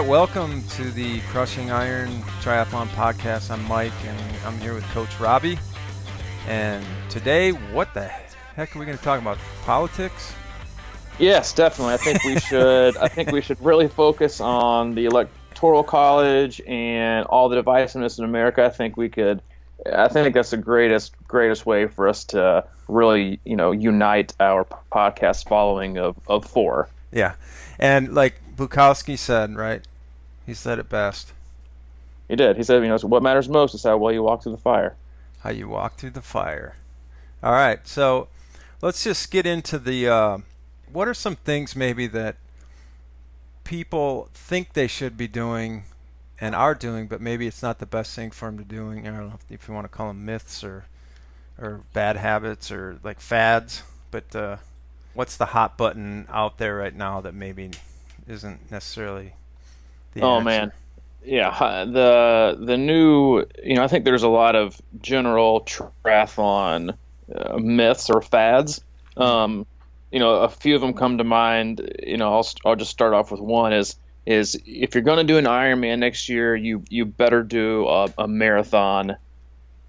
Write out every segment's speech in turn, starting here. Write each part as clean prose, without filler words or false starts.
welcome to the Crushing Iron Triathlon Podcast. I'm Mike, and I'm here with Coach Robbie. And today, what the heck are we going to talk about? Politics? Yes, definitely. I think we should. I think we should really focus on the Electoral College and all the divisiveness in America. I think that's the greatest way for us to really, unite our podcast following of four. Yeah, and like Bukowski said, right? He said it best. He did. He said, so what matters most is how well you walk through the fire. How you walk through the fire. All right, so let's just get into the. What are some things maybe that people think they should be doing and are doing, but maybe it's not the best thing for them to doing? I don't know if you want to call them myths or bad habits or like fads, but what's the hot button out there right now that maybe isn't necessarily the answer? Man. Yeah, the new, I think there's a lot of general triathlon myths or fads. A few of them come to mind. I'll just start off with one is if you're going to do an Ironman next year, you better do a marathon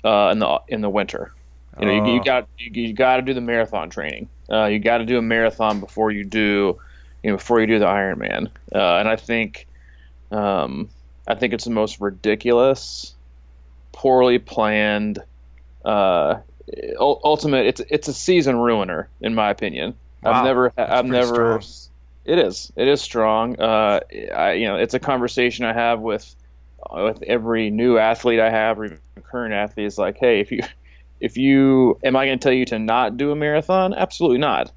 in the winter. You got to do the marathon training. You got to do a marathon before you do the Ironman. And I think it's the most ridiculous, poorly planned, ultimate. It's a season ruiner, in my opinion. Wow. I've never. Strong. It is strong. It's a conversation I have with every new athlete I have, or even current athlete. Is like, hey, if you am I going to tell you to not do a marathon? Absolutely not.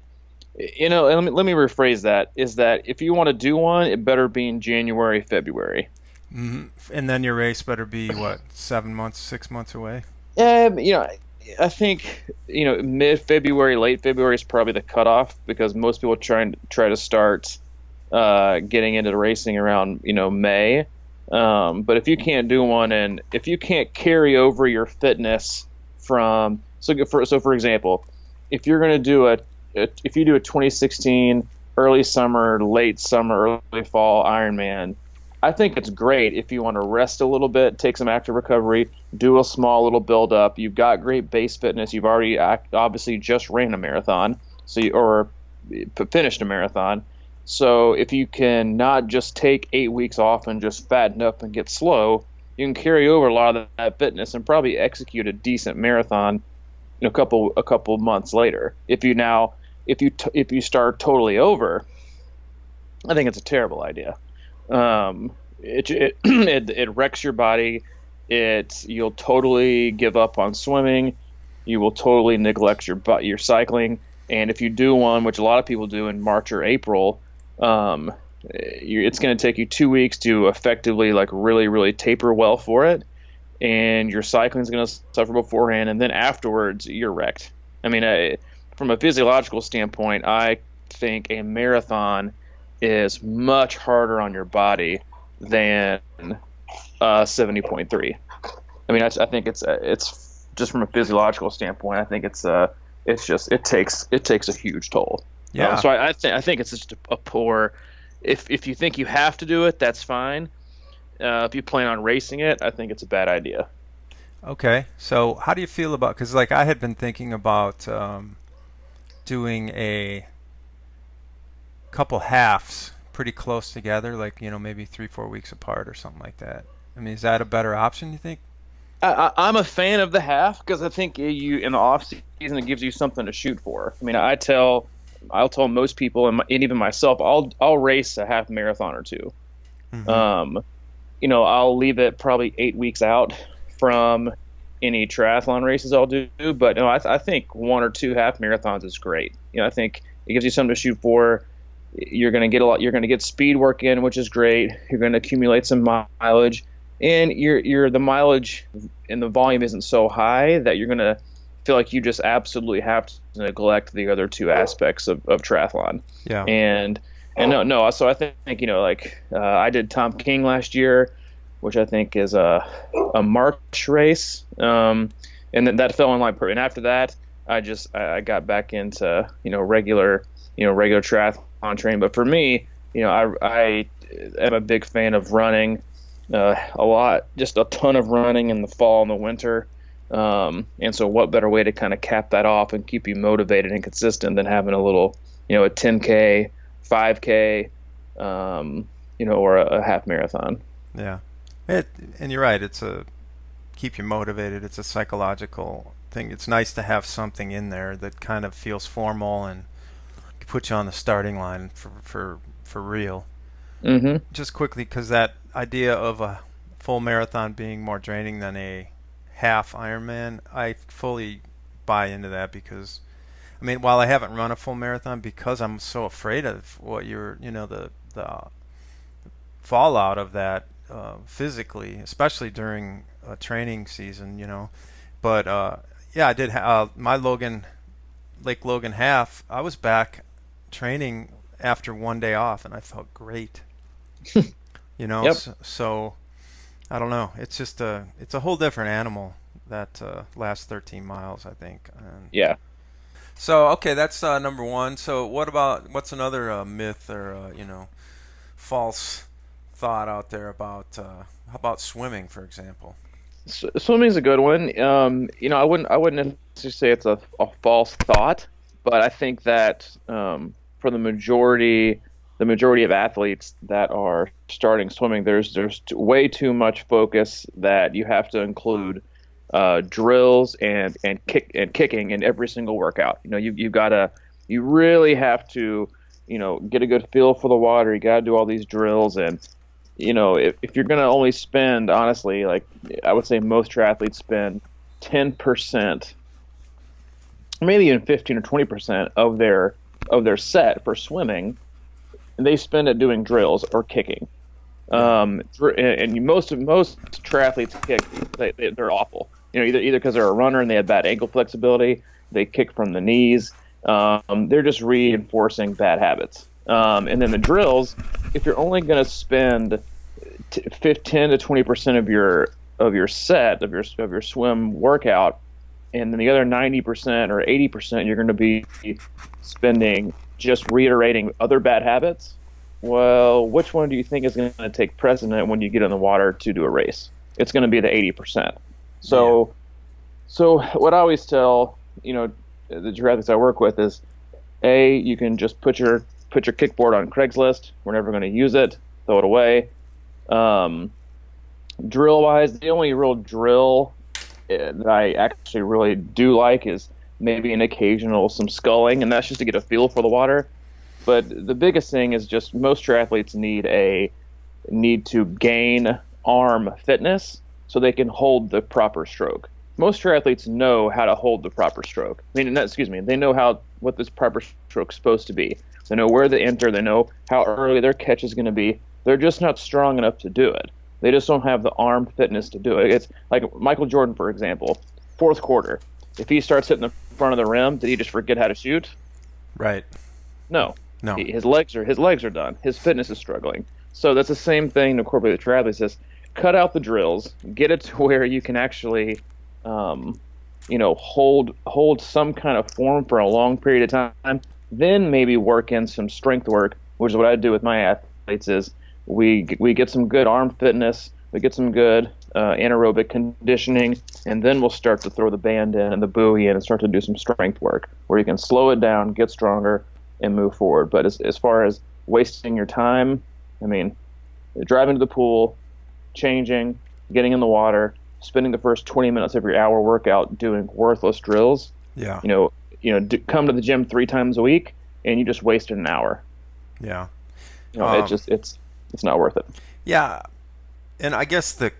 And let me rephrase that. Is that if you want to do one, it better be in January, February. Mm-hmm. And then your race better be 6 months away. I think mid-February, late February is probably the cutoff because most people try to start getting into the racing around May. But if you can't do one, and if you can't carry over your fitness from for example, if you're going to do if you do a 2016 early summer, late summer, early fall Ironman, I think it's great if you want to rest a little bit, take some active recovery, do a small little build up. You've got great base fitness. You've already obviously just ran a marathon, or finished a marathon. So if you can not just take 8 weeks off and just fatten up and get slow, you can carry over a lot of that fitness and probably execute a decent marathon a couple months later. If you start totally over, I think it's a terrible idea. It wrecks your body. You'll totally give up on swimming. You will totally neglect your cycling. And if you do one, which a lot of people do in March or April, it's going to take you 2 weeks to effectively really, really taper well for it. And your cycling is going to suffer beforehand. And then afterwards, you're wrecked. I mean, from a physiological standpoint, I think a marathon is much harder on your body than 70.3. I mean, I think it's just from a physiological standpoint. I think it takes a huge toll. Yeah. So I think it's just a poor. If you think you have to do it, that's fine. If you plan on racing it, I think it's a bad idea. Okay. So how do you feel about? Because I had been thinking about doing a couple halves pretty close together, maybe 3-4 weeks apart or something like that. I mean, is that a better option, you think? I'm a fan of the half because I think in the off season it gives you something to shoot for. I mean, I'll tell most people and even myself, I'll race a half marathon or two. Mm-hmm. I'll leave it probably 8 weeks out from any triathlon races I'll do, but I think 1 or 2 half marathons is great. I think it gives you something to shoot for. You're going to get speed work in, which is great. You're going to accumulate some mileage, and the mileage and the volume isn't so high that you're going to feel like you just absolutely have to neglect the other 2 aspects of triathlon. Yeah. And no. So I think I did Tom King last year, which I think is a March race, and then that fell in line. And after that, I got back into regular triathlon training. But for me, I am a big fan of running just a ton of running in the fall and the winter. And so what better way to kind of cap that off and keep you motivated and consistent than having a little, a 10K, 5K, or a half marathon. Yeah. And you're right. It's a keep you motivated. It's a psychological thing. It's nice to have something in there that kind of feels formal and put you on the starting line for real. Mm-hmm. Just quickly, because that idea of a full marathon being more draining than a half Ironman, I fully buy into that because, I mean, while I haven't run a full marathon, because I'm so afraid of what the fallout of that physically, especially during a training season. But yeah, I did my Lake Logan half. I was back training after one day off, and I felt great. Yep. So I don't know. It's just it's a whole different animal that last 13 miles, I think. And Yeah. so okay, that's number one. So what's another myth or false thought out there about how about swimming, for example? Swimming's a good one. I wouldn't necessarily say it's a false thought, but I think that for the majority of athletes that are starting swimming, there's way too much focus that you have to include drills and kicking in every single workout. You really have to get a good feel for the water. You got to do all these drills, and if you're going to only spend, honestly, like I would say most triathletes spend 10%, maybe even 15 or 20% of their set for swimming, and they spend it doing drills or kicking. And most triathletes kick, they're awful. Either because they're a runner and they have bad ankle flexibility, they kick from the knees. They're just reinforcing bad habits. And then the drills, if you're only going to spend 10 to 20% of your set of your swim workout, and then the other 90% or 80% you're going to be spending just reiterating other bad habits. Well, which one do you think is going to take precedent when you get in the water to do a race? It's going to be the 80%. So what I always tell the triathletes I work with is, you can just put your kickboard on Craigslist. We're never going to use it. Throw it away. Drill wise, the only real drill that I actually really do like is maybe an occasional some sculling, and that's just to get a feel for the water. But the biggest thing is just most triathletes need to gain arm fitness so they can hold the proper stroke. Most triathletes know how to hold the proper stroke. They know what this proper stroke's supposed to be. They know where to enter. They know how early their catch is going to be. They're just not strong enough to do it. They just don't have the arm fitness to do it. It's like Michael Jordan, for example, fourth quarter. If he starts hitting the front of the rim, did he just forget how to shoot? Right. No. No. His legs are done. His fitness is struggling. So that's the same thing to incorporate the triathletes. Is cut out the drills, get it to where you can actually, hold some kind of form for a long period of time. Then maybe work in some strength work, which is what I do with my athletes. Is we get some good arm fitness, we get some good anaerobic conditioning, and then we'll start to throw the band in and the buoy in and start to do some strength work where you can slow it down, get stronger, and move forward. But as far as wasting your time, I mean, driving to the pool, changing, getting in the water, spending the first 20 minutes of your hour workout doing worthless drills. Yeah. Come to the gym 3 times a week and you just wasted an hour. Yeah. It's not worth it. Yeah. And I guess the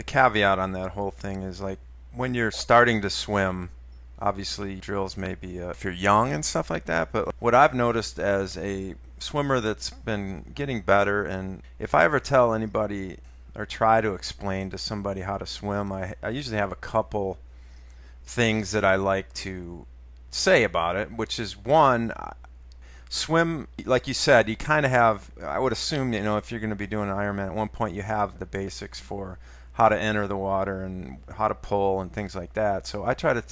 caveat on that whole thing is, like, when you're starting to swim, obviously drills maybe if you're young and stuff like that, but what I've noticed as a swimmer that's been getting better, and if I ever tell anybody or try to explain to somebody how to swim, I usually have a couple things that I like to say about it, which is, one, swim, like you said, you kind of have, I would assume, if you're going to be doing an Ironman, at one point you have the basics for how to enter the water and how to pull and things like that. So I try to,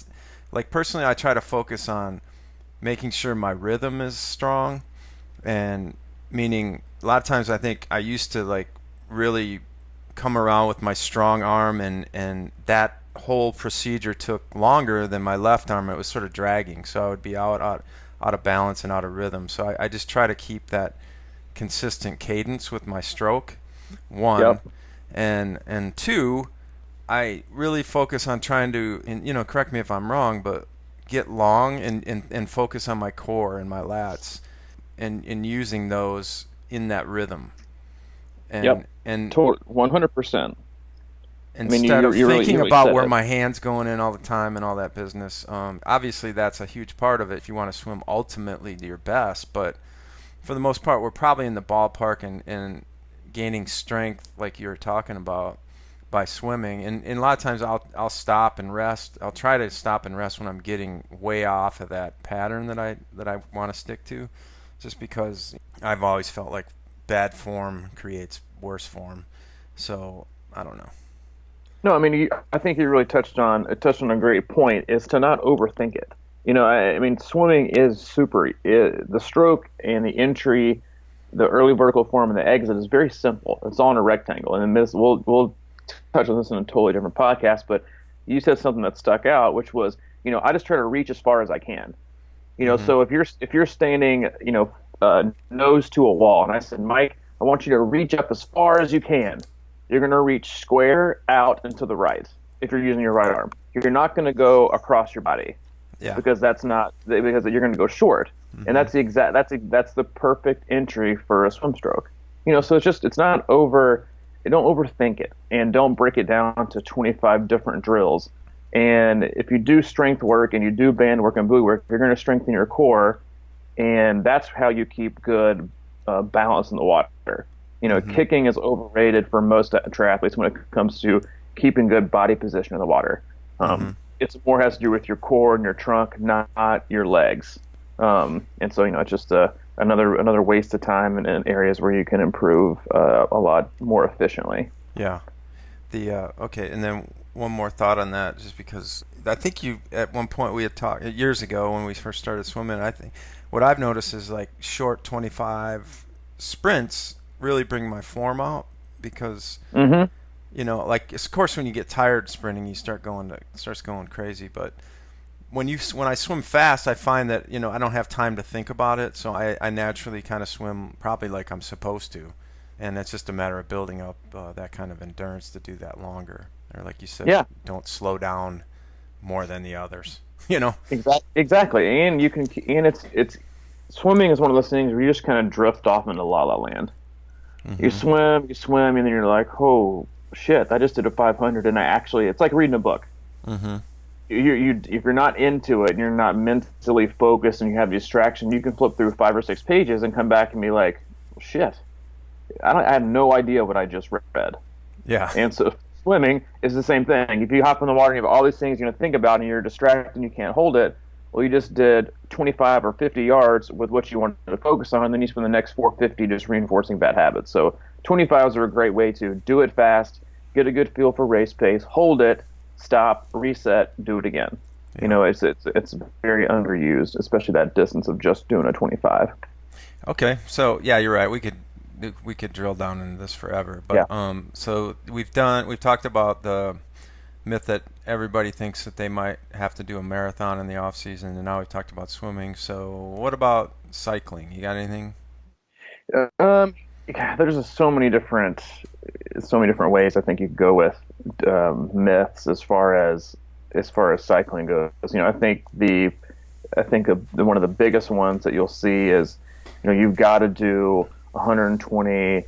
personally, I try to focus on making sure my rhythm is strong and meaning a lot of times I think I used to like really come around with my strong arm, and that whole procedure took longer than my left arm. It was sort of dragging, so I would be out of balance and out of rhythm. So I just try to keep that consistent cadence with my stroke, one. Yep. And two, I really focus on trying to, and correct me if I'm wrong, but get long and focus on my core and my lats, and using those in that rhythm. Yep. And 100%. instead of you thinking really about said where it. my hand's going in all the time and all that business, obviously that's a huge part of it if you want to swim ultimately to your best. But for the most part, we're probably in the ballpark and gaining strength like you were talking about by swimming. And a lot of times I'll stop and rest. I'll try to stop and rest when I'm getting way off of that pattern that I want to stick to, just because I've always felt like bad form creates worse form. So I don't know. No, I think you really touched on a great point, is to not overthink it. Swimming is the stroke and the entry, the early vertical form and the exit is very simple. It's all in a rectangle. And this, we'll touch on this in a totally different podcast, but you said something that stuck out, which was, I just try to reach as far as I can. So if you're standing, nose to a wall, and I said, Mike, I want you to reach up as far as you can. You're going to reach square out and to the right if you're using your right arm. You're not going to go across your body, because because you're going to go short. And that's the perfect entry for a swim stroke. So it's not over. Don't overthink it, and don't break it down to 25 different drills. And if you do strength work and you do band work and buoy work, you're going to strengthen your core, and that's how you keep good balance in the water. Kicking is overrated for most triathletes when it comes to keeping good body position in the water. It's more has to do with your core and your trunk, not your legs. And so it's just another waste of time in areas where you can improve a lot more efficiently. Yeah. Okay, and then one more thought on that, just because I think you at one point we had talked years ago when we first started swimming. I think what I've noticed is like short 25 sprints really bring my form out, because like of course when you get tired sprinting you starts going crazy, but when I swim fast I find that I don't have time to think about it, so I naturally kind of swim probably like I'm supposed to, and it's just a matter of building up that kind of endurance to do that longer, or like you said, don't slow down more than the others. Exactly. And it's swimming is one of those things where you just kind of drift off into la la land. You swim, and then you're like, oh shit, I just did a 500, and it's like reading a book. If you're not into it and you're not mentally focused and you have distraction, you can flip through 5 or 6 pages and come back and be like, well, shit, I have no idea what I just read. Yeah. And so swimming is the same thing. If you hop in the water and you have all these things you're going to think about and you're distracted and you can't hold it, well, you just did 25 or 50 yards with what you wanted to focus on, and then you spend the next 450 just reinforcing bad habits. So 25s are a great way to do it fast, get a good feel for race pace, hold it, stop, reset, do it again. Yeah. It's very underused, especially that distance of just doing a 25. Okay, so yeah, you're right. We could drill down into this forever, but so we've talked about the myth that everybody thinks that they might have to do a marathon in the off season, and now we've talked about swimming. So what about cycling? You got anything? There's just so many different ways I think you could go with myths as far as cycling goes. I think one of the biggest ones that you'll see is you've got to do 120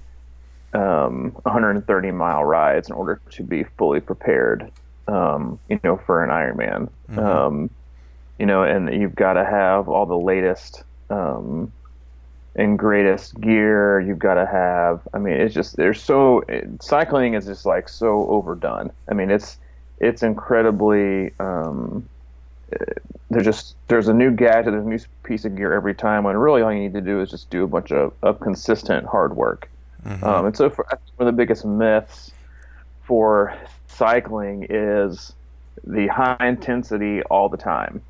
130 mile rides in order to be fully prepared for an Ironman. And you've got to have all the latest and greatest gear. You've got to have, it's just, cycling is just like so overdone. It's incredibly, there's a new gadget, there's a new piece of gear every time, when really all you need to do is just do a bunch of consistent hard work. And so one of the biggest myths for cycling is the high intensity all the time.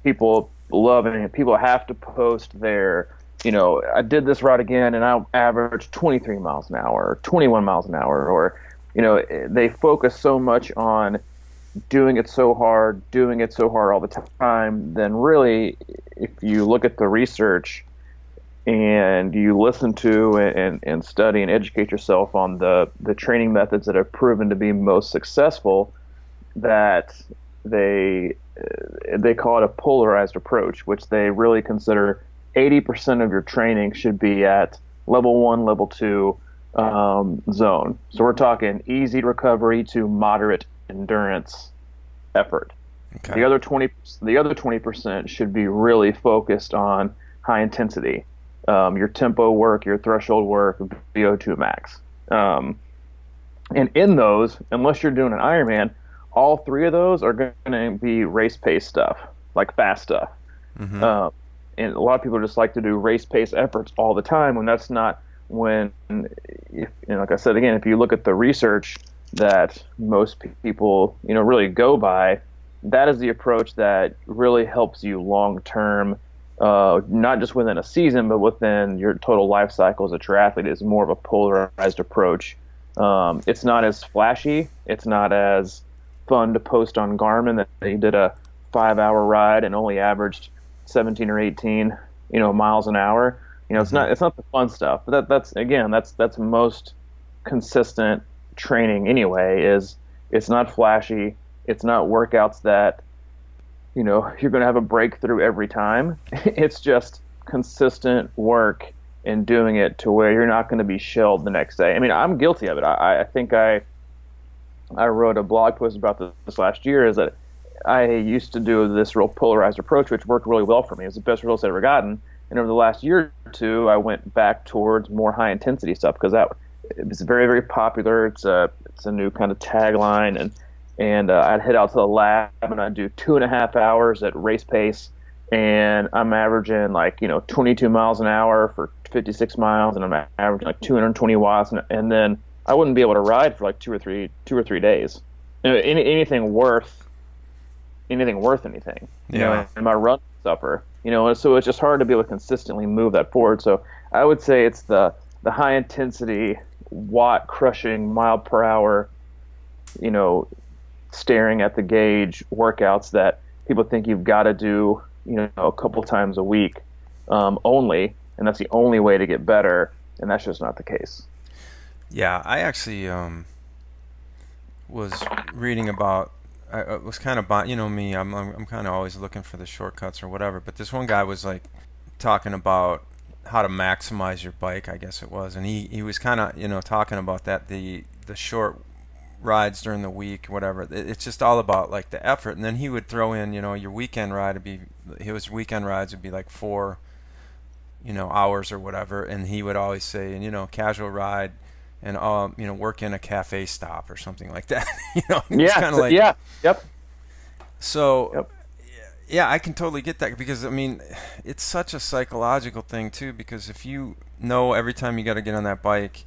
People love it. People have to post their I did this route again and I averaged 23 miles an hour or 21 miles an hour, or, they focus so much on doing it so hard all the time, then really, if you look at the research and you listen to and study and educate yourself on the training methods that have proven to be most successful, that they call it a polarized approach, which they really consider 80% of your training should be at level 1, level 2 zone. So we're talking easy recovery to moderate endurance effort. Okay. The other 20% should be really focused on high intensity, your tempo work, your threshold work, VO2 max. And in those, unless you're doing an Ironman, all three of those are going to be race pace stuff, like fast stuff. Mm-hmm. And a lot of people just like to do race pace efforts all the time, when that's not when, like I said again, if you look at the research that most people, really go by, that is the approach that really helps you long term, not just within a season, but within your total life cycle as a triathlete. Is more of a polarized approach. It's not as flashy. It's not as fun to post on Garmin that they did a 5-hour ride and only averaged 17 or 18, miles an hour. It's not the fun stuff. But that's most consistent training anyway. It's not flashy. It's not workouts that, you're going to have a breakthrough every time. It's just consistent work and doing it to where you're not going to be shelled the next day. I mean, I'm guilty of it. I think I wrote a blog post about this last year, is that I used to do this real polarized approach, which worked really well for me. It was the best results I've ever gotten. And over the last year or two, I went back towards more high intensity stuff, because it was very, very popular. It's a new kind of tagline, and I'd head out to the lab and I'd do 2.5 hours at race pace, and I'm averaging 22 miles an hour for 56 miles, and I'm averaging 220 watts, and then I wouldn't be able to ride for two or three days. Anything worth anything. And my run suffer. So it's just hard to be able to consistently move that forward. So I would say it's the high intensity, watt crushing, mile per hour, staring at the gauge workouts that people think you've got to do, a couple times a week only, and that's the only way to get better, and that's just not the case. Yeah, I actually was reading about. I was kind of, me. I'm kind of always looking for the shortcuts or whatever. But this one guy was talking about how to maximize your bike, I guess it was, and he was kind of talking about that the short rides during the week, whatever. It's just all about the effort, and then he would throw in your weekend ride would be his weekend rides would be 4 hours or whatever, and he would always say, and casual ride. And work in a cafe stop or something like that. It's kind of yep. So, yep. Yeah, I can totally get that, because it's such a psychological thing too. Because if you know every time you got to get on that bike,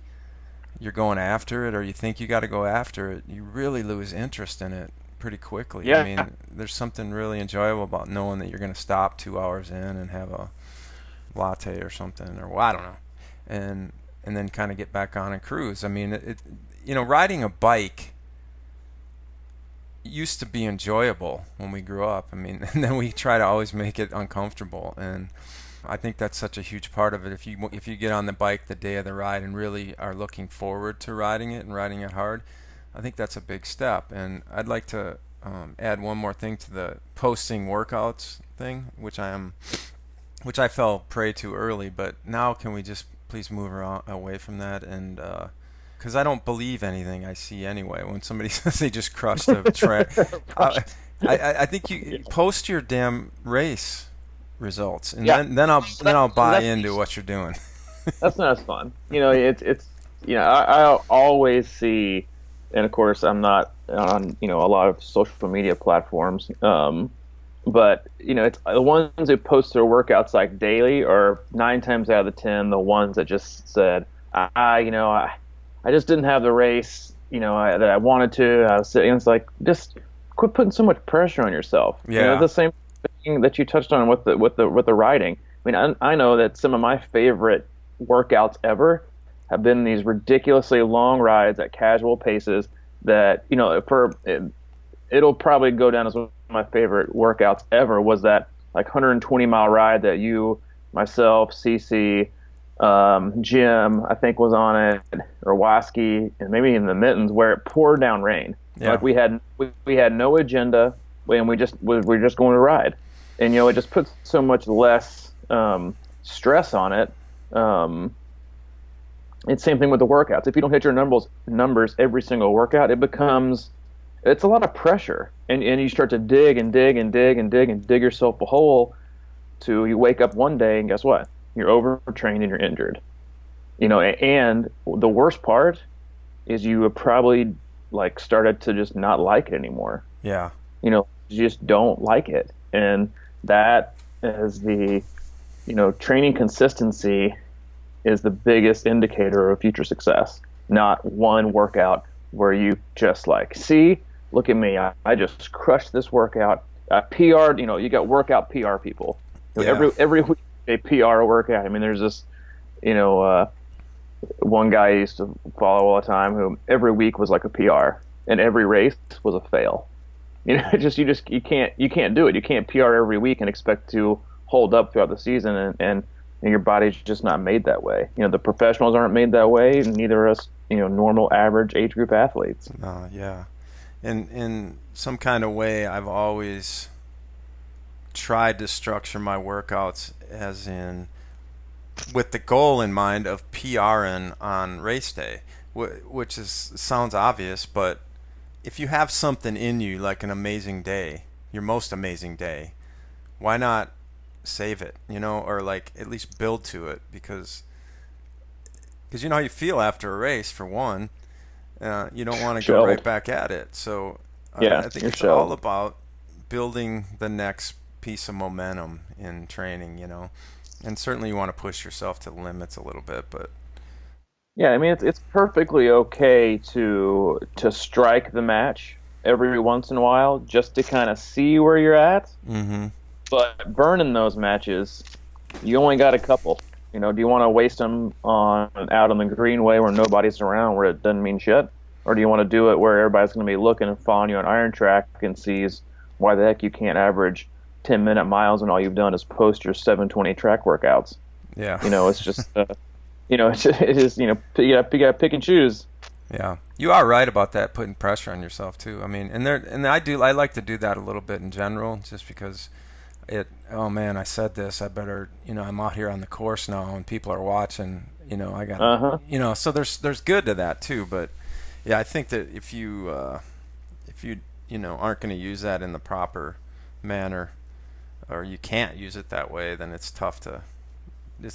you're going after it, or you think you got to go after it, you really lose interest in it pretty quickly. Yeah. There's something really enjoyable about knowing that you're going to stop 2 hours in and have a latte or something, or I don't know, and then kind of get back on and cruise. Riding a bike used to be enjoyable when we grew up. And then we try to always make it uncomfortable. And I think that's such a huge part of it. If you get on the bike the day of the ride and really are looking forward to riding it and riding it hard, I think that's a big step. And I'd like to add one more thing to the posting workouts thing, which I fell prey to early. But now, can we just please move away from that? And because I don't believe anything I see anyway. When somebody says they just crushed a track, I think you post your damn race results, and then I'll buy into what you're doing. That's not as fun. I always see, and of course I'm not on a lot of social media platforms. But it's the ones who post their workouts daily are 9 times out of the 10 the ones that just said, I just didn't have the race, that I wanted to. I was sitting. It's just quit putting so much pressure on yourself. Yeah. The same thing that you touched on with the riding. I mean, I know that some of my favorite workouts ever have been these ridiculously long rides at casual paces that, it'll probably go down as one of my favorite workouts ever was that like 120-mile ride that you, myself, CC, Jim, I think was on it, or Wasky, and maybe in the mittens where it poured down rain. Yeah. Like we had no agenda, and we're just going to ride, and it just puts so much less stress on it. It's same thing with the workouts. If you don't hit your numbers every single workout, it's a lot of pressure, and you start to dig and dig and dig and dig and dig yourself a hole. To you wake up one day and guess what? You're overtrained and you're injured. And the worst part is you have probably like started to just not like it anymore. Yeah. You just don't like it, and that is the training consistency is the biggest indicator of future success, not one workout where you just like, see, look at me, I just crushed this workout. I PR'd, you got workout PR people. Yeah. Every week they PR a workout. I mean, there's this, one guy I used to follow all the time who every week was like a PR and every race was a fail. You can't do it. You can't PR every week and expect to hold up throughout the season, and your body's just not made that way. The professionals aren't made that way, and neither are us, normal average age group athletes. Yeah. In some kind of way, I've always tried to structure my workouts as in with the goal in mind of PRing on race day, which sounds obvious, but if you have something in you like an amazing day, your most amazing day, why not save it, or like at least build to it, because you know how you feel after a race, for one. You don't want to go right back at it. So I think it's all about building the next piece of momentum in training, and certainly you want to push yourself to the limits a little bit, but Yeah, I mean it's perfectly okay to strike the match every once in a while just to kind of see where you're at. mm-hmm. But burning those matches, you only got a couple. Do you want to waste them out on the greenway where nobody's around, where it doesn't mean shit, or do you want to do it where everybody's going to be looking and following you on iron track and sees why the heck you can't average 10-minute miles and all you've done is post your 720 track workouts? Yeah. It's just you gotta pick and choose. Yeah, you are right about that, putting pressure on yourself too. I mean, I like to do that a little bit in general, just because oh man, I said this, I better, I'm out here on the course now and people are watching, I got so there's good to that too. But yeah, I think that if you aren't going to use that in the proper manner, or you can't use it that way, then it's a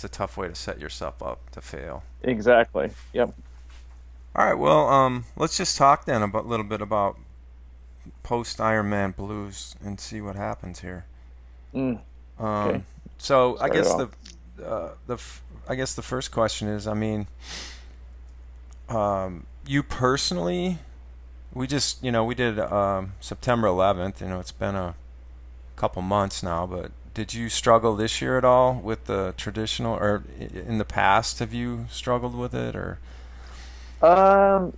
tough way to set yourself up to fail. Exactly. Yep. All right. Well, let's just talk then a little bit about post Ironman Blues and see what happens here. Okay. So I guess the first question is, I mean, you personally, we just we did September 11th. It's been a couple months now, but did you struggle this year at all with the traditional, or in the past have you struggled with it, or?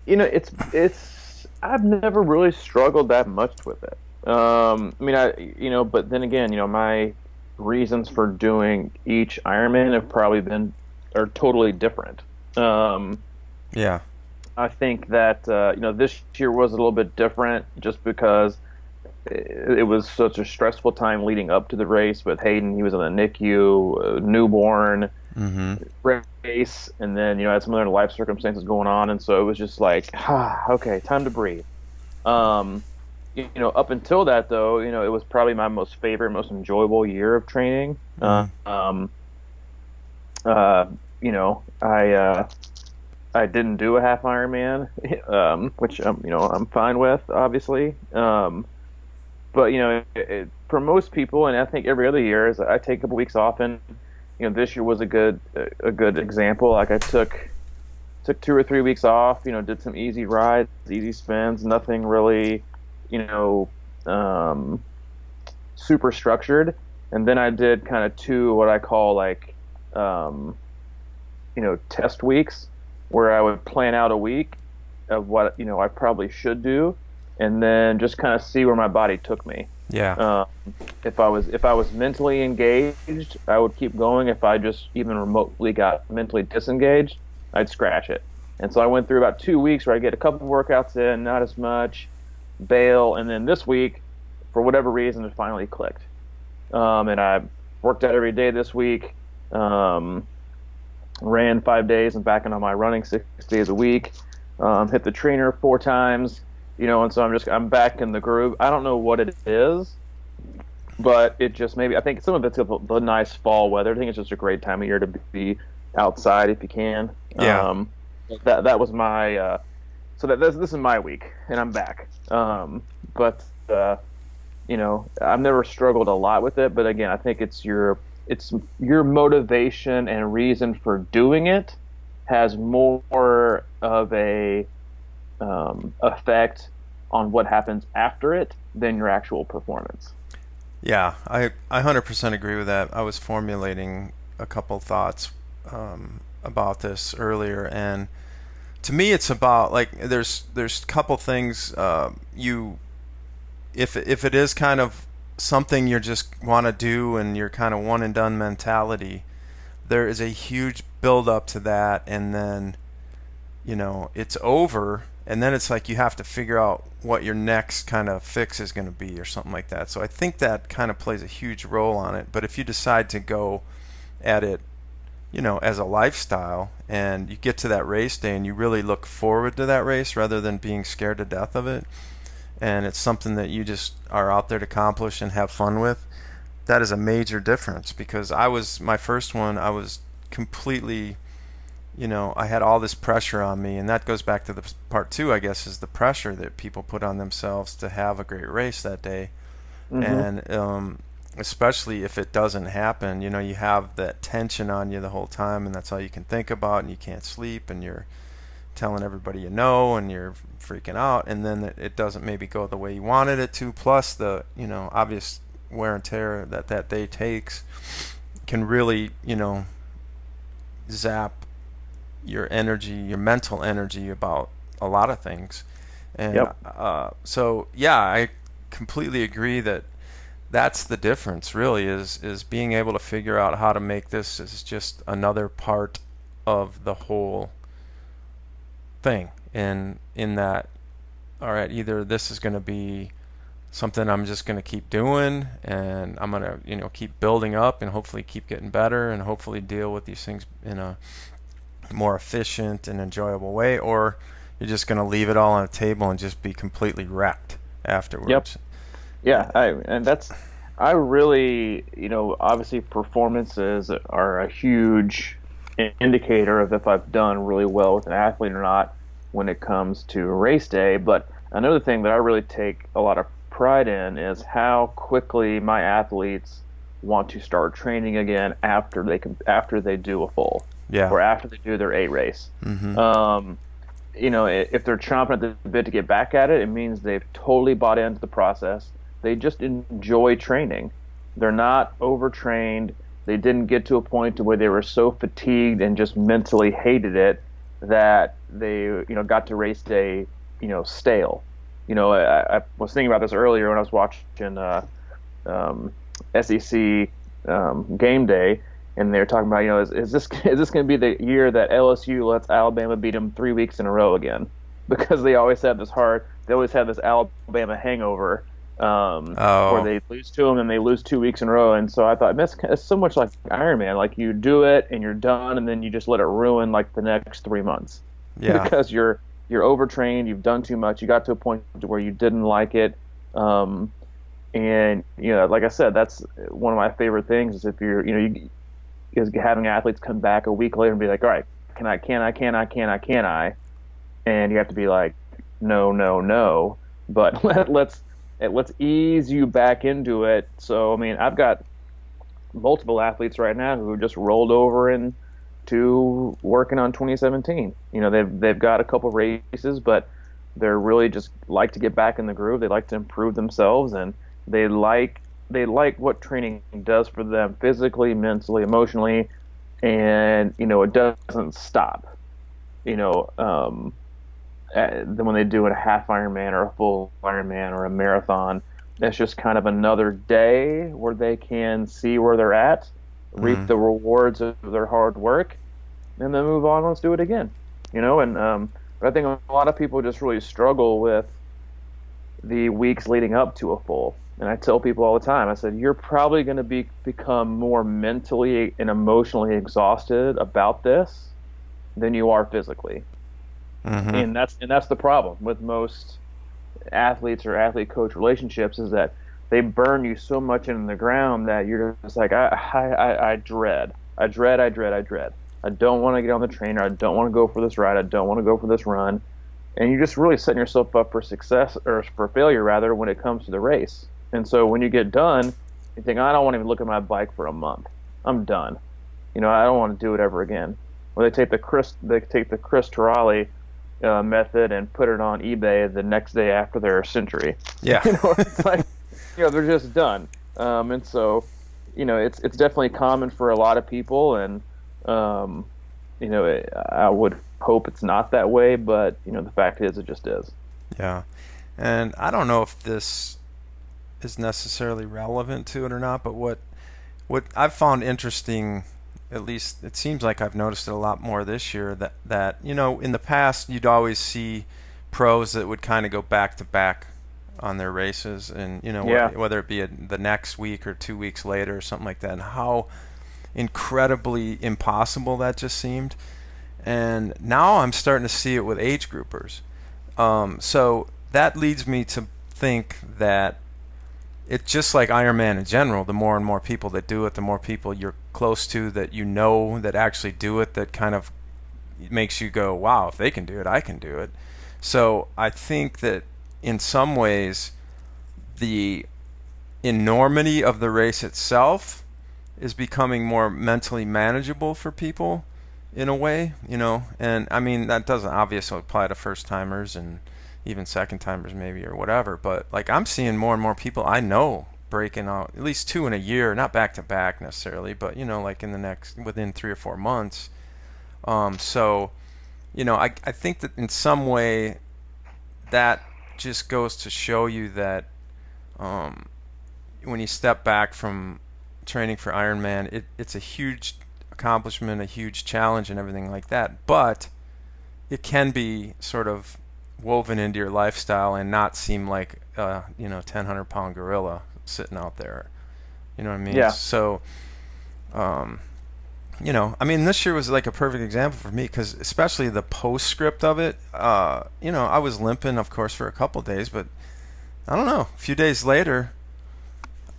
It's I've never really struggled that much with it. I mean, but then again, my reasons for doing each Ironman have probably are totally different. Yeah. I think that this year was a little bit different just because it was such a stressful time leading up to the race with Hayden. He was in the NICU, newborn, race, and then had some other life circumstances going on, and so it was just like, okay, time to breathe. Up until that though, it was probably my most favorite, most enjoyable year of training. I didn't do a half Ironman, which I'm fine with, obviously. But for most people, and I think every other year, is I take a couple weeks off, and this year was a good example. Like I took 2 or 3 weeks off. Did some easy rides, easy spins, nothing really, super structured. and then I did kind of two what I call like test weeks where I would plan out a week of what I probably should do, and then just kind of see where my body took me. Yeah. Um, if I was mentally engaged, I would keep going. If I just even remotely got mentally disengaged, I'd scratch it. And so I went through about 2 weeks where I get a couple of workouts in, not as much, bail, and then this week, for whatever reason, it finally clicked. And I worked out every day this week. Ran 5 days and back into my running 6 days a week. Hit the trainer 4 times, and so I'm back in the groove. I don't know what it is, but it just maybe I think some of it's the nice fall weather. I think it's just a great time of year to be outside if you can. Yeah. That was my so that this is my week and I'm back. But I've never struggled a lot with it, but again, I think it's your motivation and reason for doing it has more of a effect on what happens after it than your actual performance. Yeah, I 100% agree with that. I was formulating a couple thoughts about this earlier, and to me, it's about like there's a couple things if it is kind of something you just want to do and you're kind of one and done mentality, there is a huge build up to that, and then it's over, and then it's like you have to figure out what your next kind of fix is going to be or something like that. So I think that kind of plays a huge role on it. But if you decide to go at it as a lifestyle, and you get to that race day and you really look forward to that race rather than being scared to death of it, and it's something that you just are out there to accomplish and have fun with, that is a major difference. Because my first one, I was completely, I had all this pressure on me, and that goes back to the part two, I guess, is the pressure that people put on themselves to have a great race that day. Mm-hmm. And especially if it doesn't happen, you have that tension on you the whole time, and that's all you can think about, and you can't sleep, and you're telling everybody and you're freaking out, and then it doesn't maybe go the way you wanted it to, plus the obvious wear and tear that day takes can really zap your energy, your mental energy about a lot of things. And Yep. So yeah, I completely agree that that's the difference really, is being able to figure out how to make this as just another part of the whole thing, and in that, all right, either this is going to be something I'm just going to keep doing, and I'm going to keep building up and hopefully keep getting better and hopefully deal with these things in a more efficient and enjoyable way, or you're just going to leave it all on the table and just be completely wrecked Yep. afterwards. Yeah. I really, obviously performances are a huge indicator of if I've done really well with an athlete or not when it comes to race day. But another thing that I really take a lot of pride in is how quickly my athletes want to start training again after they do a full, Yeah. or after they do their A race. Mm-hmm. If they're chomping at the bit to get back at it, it means they've totally bought into the process. They just enjoy training. They're not overtrained. They didn't get to a point to where they were so fatigued and just mentally hated it that they, got to race day, stale. I was thinking about this earlier when I was watching SEC game day, and they were talking about, is this going to be the year that LSU lets Alabama beat them 3 weeks in a row again? Because they always have this Alabama hangover. Where they lose to them and they lose 2 weeks in a row. And so I thought, it's so much like Ironman. Like, you do it and you're done, and then you just let it ruin like the next 3 months. Yeah. Because you're overtrained, you've done too much, you got to a point where you didn't like it. And like I said, that's one of my favorite things is if is having athletes come back a week later and be like, all right, can I? And you have to be like, no, but let's ease you back into it. So, I mean, I've got multiple athletes right now who just rolled over into working on 2017. They've got a couple races, but they're really just like to get back in the groove. They like to improve themselves, and they like they like what training does for them physically, mentally, emotionally, and it doesn't stop. Then when they do a half Ironman or a full Ironman or a marathon, it's just kind of another day where they can see where they're at, reap Mm. the rewards of their hard work, and then move on. Let's do it again. And but I think a lot of people just really struggle with the weeks leading up to a full. And I tell people all the time, I said, you're probably going to become more mentally and emotionally exhausted about this than you are physically. Mm-hmm. And that's the problem with most athletes or athlete coach relationships, is that they burn you so much in the ground that you're just like, I dread, I don't want to get on the trainer, I don't want to go for this ride, I don't want to go for this run, and you're just really setting yourself up for success, or for failure rather, when it comes to the race. And so when you get done, you think, I don't want to even look at my bike for a month, I'm done, I don't want to do it ever again. Or they take the Chris Torali method and put it on eBay the next day after their century. Yeah. It's like, they're just done. And so, it's definitely common for a lot of people, and um, I would hope it's not that way, but the fact is, it just is. Yeah. And I don't know if this is necessarily relevant to it or not, but what I've found interesting, at least it seems like I've noticed it a lot more this year, that in the past you'd always see pros that would kind of go back to back on their races, and Yeah, whether it be the next week or 2 weeks later or something like that, and how incredibly impossible that just seemed. And now I'm starting to see it with age groupers. So that leads me to think that it's just like Ironman in general. The more and more people that do it, the more people you're close to that that actually do it, that kind of makes you go, wow, if they can do it, I can do it. So I think that in some ways, the enormity of the race itself is becoming more mentally manageable for people in a way, and I mean, that doesn't obviously apply to first timers and even second timers maybe, or whatever, but like I'm seeing more and more people I know breaking out at least 2 in a year, not back to back necessarily, but like within 3 or 4 months. So I think that in some way that just goes to show you that when you step back from training for Ironman, it's a huge accomplishment, a huge challenge, and everything like that. But it can be sort of woven into your lifestyle and not seem like 1,000-pound gorilla sitting out there. You know what I mean? yeah, So, I mean, this year was like a perfect example for me, because especially the postscript of it. I was limping, of course, for a couple days, but I don't know. A few days later,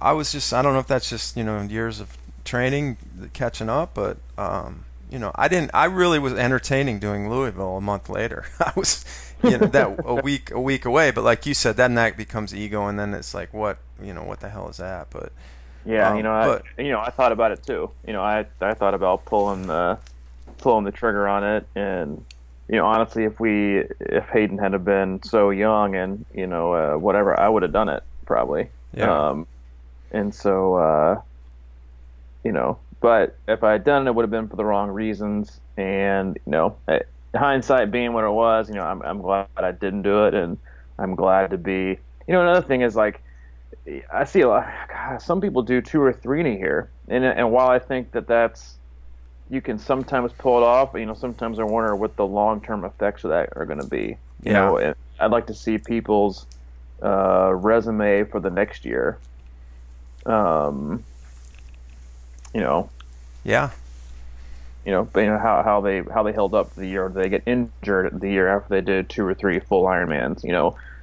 I don't know if that's just, years of training catching up, but, I really was entertaining doing Louisville a month later. I was, that a week away, but like you said, then that becomes ego, and then it's like, what the hell is that? But, yeah. but I thought about it too. I thought about pulling the trigger on it, and honestly, if Hayden had have been so young and whatever, I would have done it probably. yeah, And so, but if I had done it, it would have been for the wrong reasons. And, hindsight being what it was, I'm glad I didn't do it. And I'm glad to be, another thing is, like, I see a lot, God, some people do 2 or 3 in a year. And while I think you can sometimes pull it off, sometimes I wonder what the long-term effects of that are going to be. yeah, And I'd like to see people's resume for the next year. Um, you know, yeah, but how they held up the year. Or they get injured the year after they did 2 or 3 full Ironmans.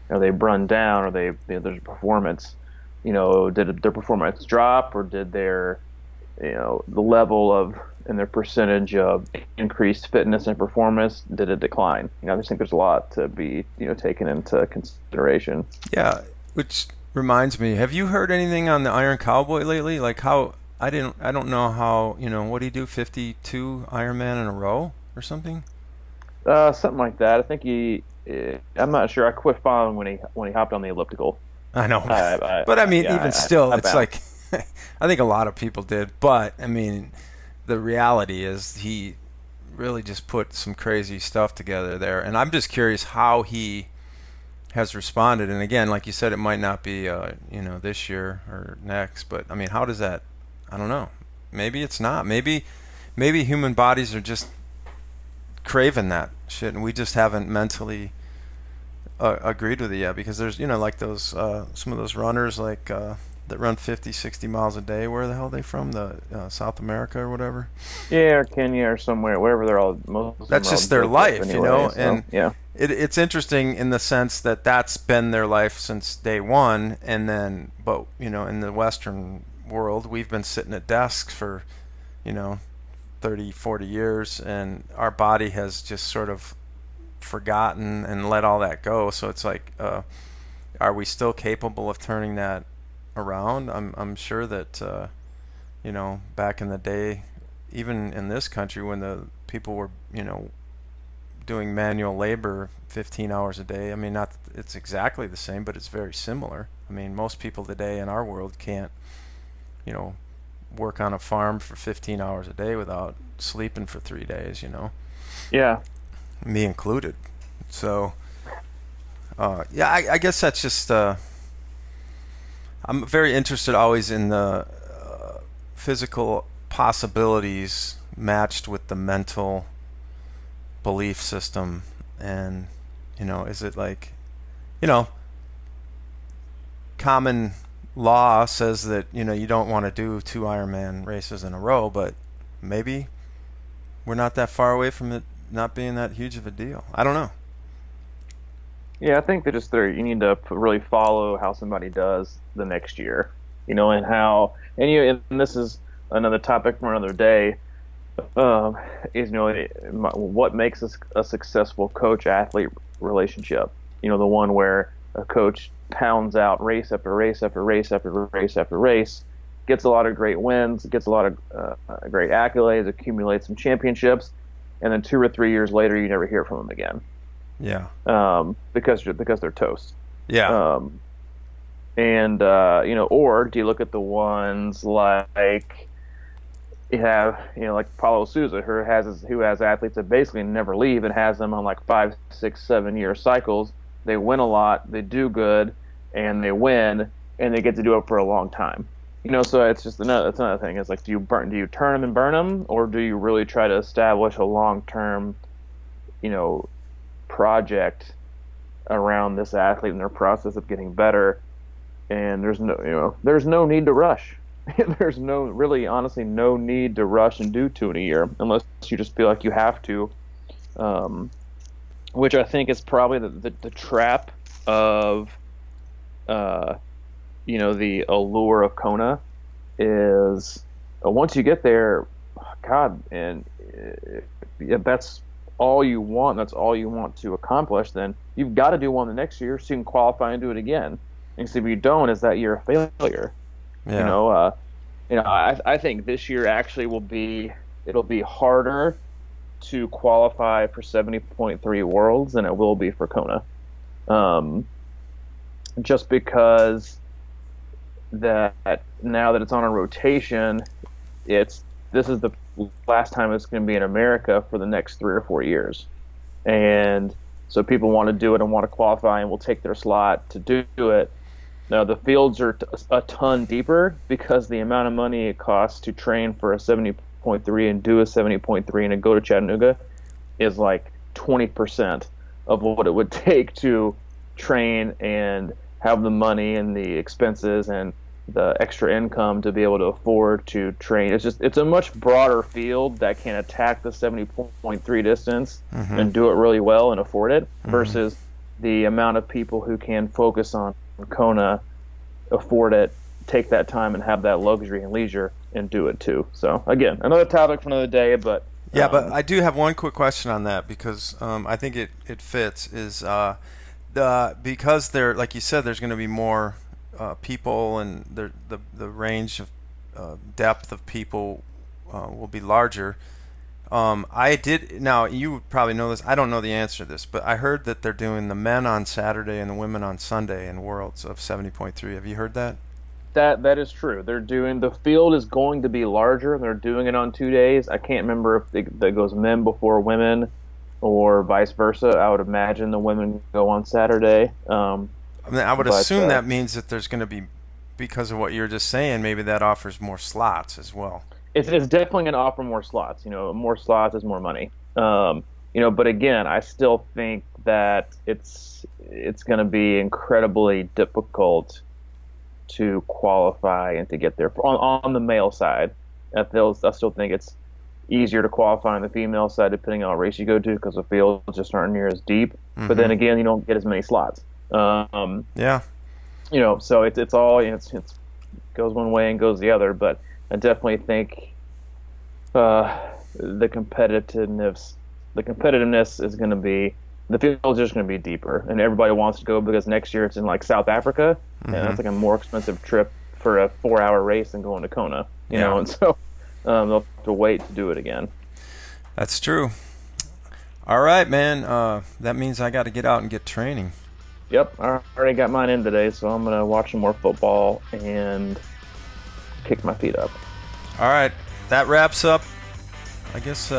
Are they run down, or there's a performance. Did their performance drop, or did the level of and their percentage of increased fitness and performance, did it decline? I just think there's a lot to be taken into consideration. yeah. Which reminds me, have you heard anything on the Iron Cowboy lately? Like how I don't know how what do you do, 52 Ironman in a row or something? Something like that. I think I'm not sure. I quit following when he hopped on the elliptical. I know. I, But I mean, yeah, even still, I it's bounced. like, I think a lot of people did. But I mean, the reality is he really just put some crazy stuff together there. And I'm just curious how he has responded. And again, like you said, it might not be, this year or next. But I mean, how does that? I don't know. Maybe it's not. Maybe human bodies are just craving that shit, and we just haven't mentally agreed with it yet. Because there's, like those some of those runners like that run 50, 60 miles a day. Where the hell are they from? The South America or whatever. Yeah, or Kenya or somewhere, wherever they're all, most of them That's are all just their doped up life, anyway. and So yeah, it's interesting in the sense that that's been their life since day one, and then, but in the Western world, we've been sitting at desks for, you know, 30, 40 years, and our body has just sort of forgotten and let all that go. So it's like, are we still capable of turning that around? I'm sure that, back in the day, even in this country, when the people were, doing manual labor 15 hours a day. I mean, not that it's exactly the same, but it's very similar. I mean, most people today in our world can't, work on a farm for 15 hours a day without sleeping for 3 days, yeah, me included. So, yeah, I guess that's just, I'm very interested always in the physical possibilities matched with the mental belief system. And is it like, common law says that you don't want to do 2 Ironman races in a row, but maybe we're not that far away from it not being that huge of a deal. I don't know. yeah. I think that just there, you need to really follow how somebody does the next year, and how, and this is another topic for another day. Is what makes a successful coach athlete relationship? The one where a coach pounds out race after race after race after race after race, gets a lot of great wins, gets a lot of great accolades, accumulates some championships, and then 2 or 3 years later, you never hear from them again. Yeah. Because they're toast. Yeah. Or do you look at the ones like you have, like Paulo Souza, who has athletes that basically never leave and has them on like 5, 6, 7 year cycles. They win a lot, they do good, and they win, and they get to do it for a long time. So it's another thing. It's like, do you turn them and burn them, or do you really try to establish a long-term, project around this athlete and their process of getting better? And there's no need to rush. There's honestly no need to rush and do 2 in a year unless you just feel like you have to, which I think is probably the trap of, the allure of Kona is, once you get there, God, and if that's all you want, that's all you want to accomplish, then you've got to do one the next year so you can qualify and do it again. And so if you don't, is that year a failure? Yeah. I think this year actually it'll be harder to qualify for 70.3 Worlds than it will be for Kona. Just because that now that it's on a rotation, this is the last time it's going to be in America for the next 3 or 4 years. And so people want to do it and want to qualify and will take their slot to do it. Now, the fields are a ton deeper because the amount of money it costs to train for a 70.3 and do a 70.3 and go to Chattanooga is like 20% of what it would take to train and have the money and the expenses and the extra income to be able to afford to train. It's a much broader field that can attack the 70.3 distance and do it really well and afford it versus the amount of people who can focus on Kona, afford it, take that time and have that luxury and leisure and do it too. So again, another topic for another day, but yeah, but I do have one quick question on that because I think it fits. Is because there, like you said, there's going to be more people and the range of depth of people will be larger. I did. Now you probably know this. I don't know the answer to this, but I heard that they're doing the men on Saturday and the women on Sunday in Worlds of 70.3. Have you heard that? That is true. They're doing the field is going to be larger, and they're doing it on 2 days. I can't remember if that goes men before women or vice versa. I would imagine the women go on Saturday. I mean, I would assume that means that there's going to be, because of what you're just saying, maybe that offers more slots as well. It's definitely going to offer more slots. You know, more slots is more money. You know, but again, I still think that it's going to be incredibly difficult to qualify and to get there on the male side. I still think it's easier to qualify on the female side depending on what race you go to because the fields just aren't near as deep. Mm-hmm. But then again, you don't get as many slots. Yeah. You know, so it's all it's goes one way and goes the other. But I definitely think the competitiveness is going to be, the field's just going to be deeper, and everybody wants to go because next year it's in like South Africa, and that's like a more expensive trip for a 4-hour race than going to Kona, you know, and so they'll have to wait to do it again. That's true. All right, man. That means I got to get out and get training. Yep, I already got mine in today, so I'm going to watch some more football and kick my feet up. All right, that wraps up, I guess,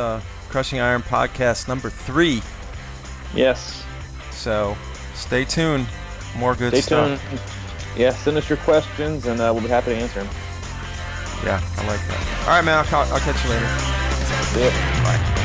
Crushing Iron podcast number 3. Yes. So stay tuned. More good stuff. Stay tuned. Yeah, send us your questions, and we'll be happy to answer them. Yeah, I like that. All right, man. I'll catch you later. See ya. Bye.